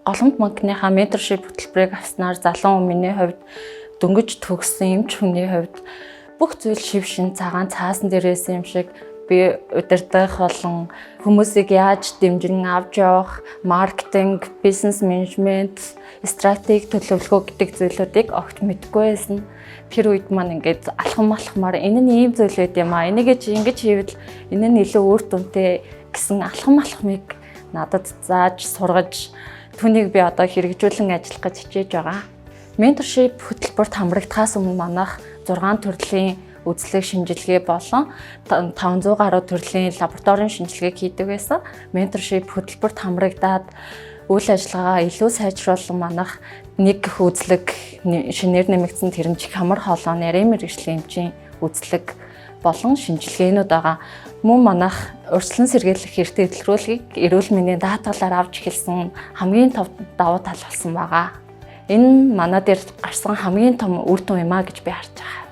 Голомт банкныхаа менторшип хөтөлбөрийг авснаар залуу хүмүүний хувьд дөнгөж төгссөн эмч хүний хувьд бүх зүйл шив шин цагаан цаасан дээрээс юм шиг би удирдах болон хүмүүсийг яаж дэмжин авч явах, маркетинг, бизнес менежмент, стратеги төлөвлөгөө гэдэг зүйлүүдийг огт мэдгүй байсан. Тэр үед маань ингээд алхамаар энэ нь ийм зүйл байд юм аа. Энийг чи ингэж хийвэл энэ нь илүү үр дүнтэй гэсэн алхамыг надад зааж сургаж түүнийг би одоо хэрэгжүүлэн ажиллах гэж хичээж байгаа. Менторшип хөтөлбөрт хамрагдахаас өмнө манайх 6 төрлийн үзлэг шинжилгээ болон 500 гаруй төрлийн лабораторийн шинжилгээг хийдэг байсан. Менторшип хөтөлбөрт хамрагдаад үйл ажиллагаагаа илүү сайжруулан манайх нэг үзлэг шинээр нэмэгдсэн тэрэмжих хамар хоолой нарийн мэргэжлийн эмчийн үзлэг болон шинжилгээнүүд байгаа. Мөн манайх урьдчилан сэргийлэх хэрэгтэй дэлгэрүүлгийг эрүүл мэндийн даатгалаар авч эхэлсэн хамгийн том давуу тал болсон байгаа. Энэ манай дээр гарсан хамгийн том үр дүн юм а гэж би харж байгаа.